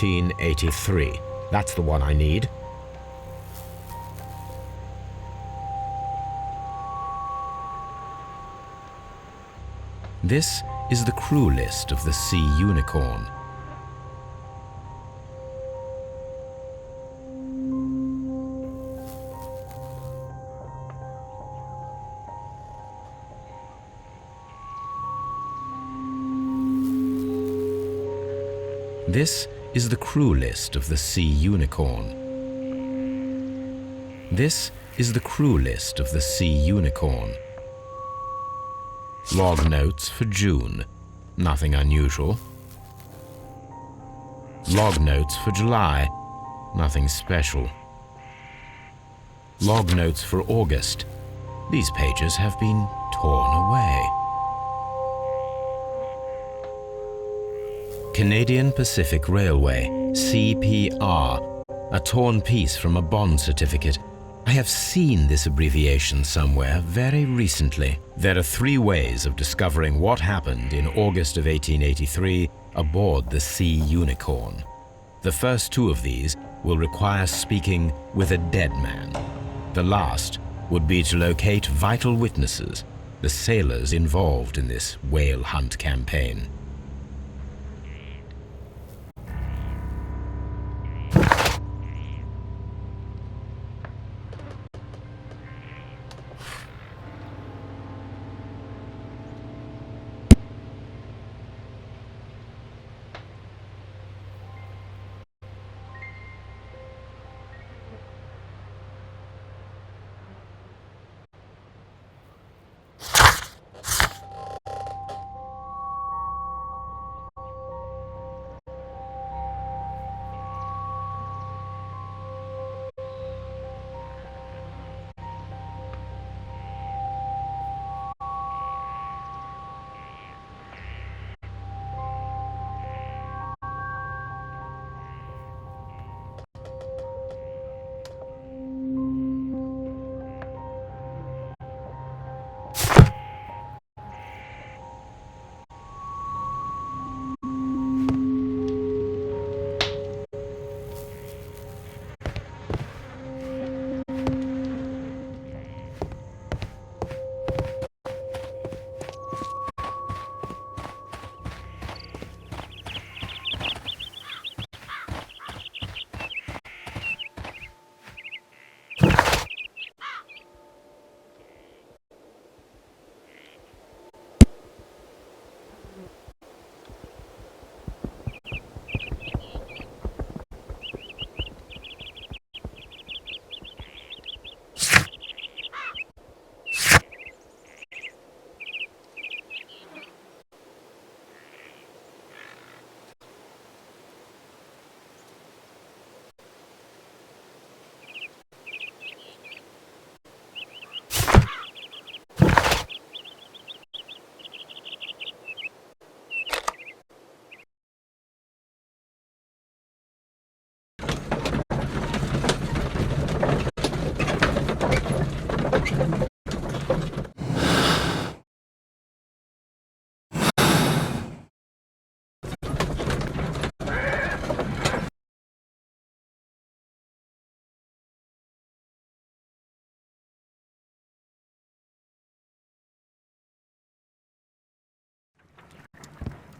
1883. That's the one I need. This is the crew list of the Sea Unicorn. This is the crew list of the Sea Unicorn. This is the crew list of the Sea Unicorn. Log notes for June. Nothing unusual. Log notes for July. Nothing special. Log notes for August. These pages have been torn away. Canadian Pacific Railway, CPR, a torn piece from a bond certificate. I have seen this abbreviation somewhere very recently. There are 3 ways of discovering what happened in August of 1883 aboard the Sea Unicorn. The first 2 of these will require speaking with a dead man. The last would be to locate vital witnesses, the sailors involved in this whale hunt campaign.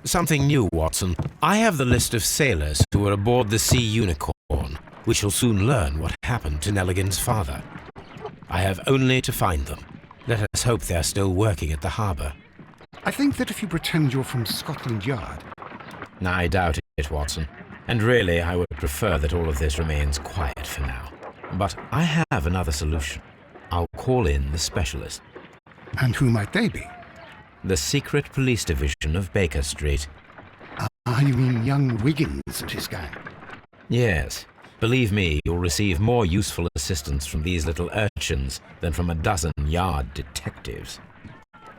Something new, Watson. I have the list of sailors who were aboard the Sea Unicorn. We shall soon learn what happened to Nelligan's father. I have only to find them. Let us hope they are still working at the harbour. I think that if you pretend you're from Scotland Yard... I doubt it, Watson. And really, I would prefer that all of this remains quiet for now. But I have another solution. I'll call in the specialist. And who might they be? The secret police division of Baker Street. You mean young Wiggins and his gang? Yes. Believe me, you'll receive more useful assistance from these little urchins than from a dozen yard detectives.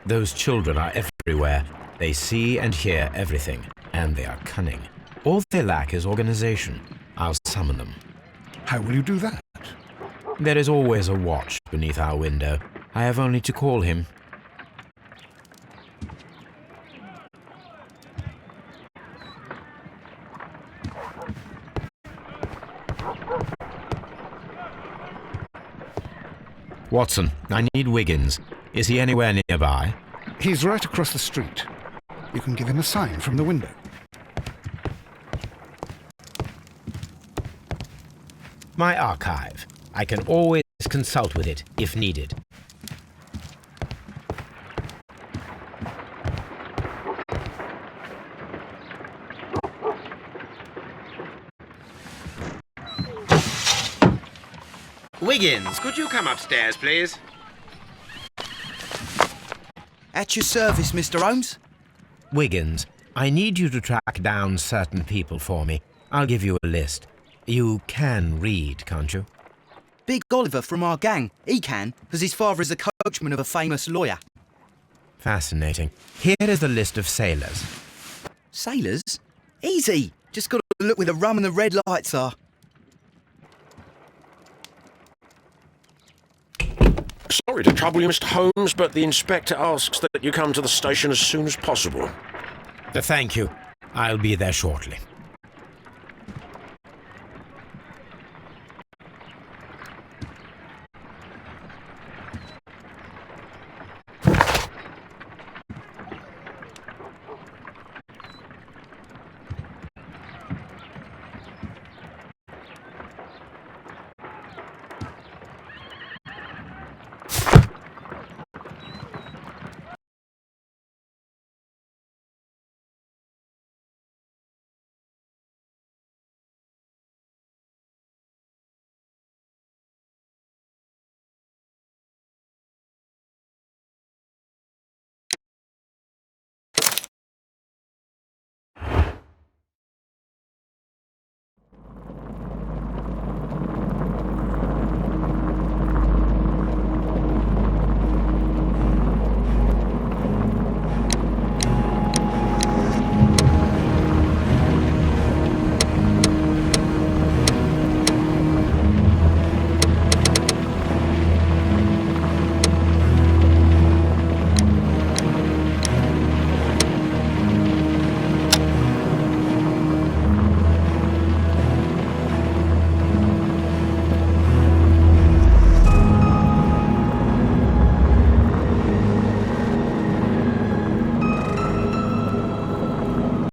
Those children are everywhere. They see and hear everything, and they are cunning. All they lack is organization. I'll summon them. How will you do that? There is always a watch beneath our window. I have only to call him. Watson, I need Wiggins. Is he anywhere nearby? He's right across the street. You can give him a sign from the window. My archive. I can always consult with it if needed. Wiggins, could you come upstairs, please? At your service, Mr. Holmes. Wiggins, I need you to track down certain people for me. I'll give you a list. You can read, can't you? Big Oliver from our gang. He can, because his father is the coachman of a famous lawyer. Fascinating. Here is the list of sailors. Sailors? Easy. Just got to look where the rum and the red lights are. Sorry to trouble you, Mr. Holmes, but the inspector asks that you come to the station as soon as possible. Thank you. I'll be there shortly.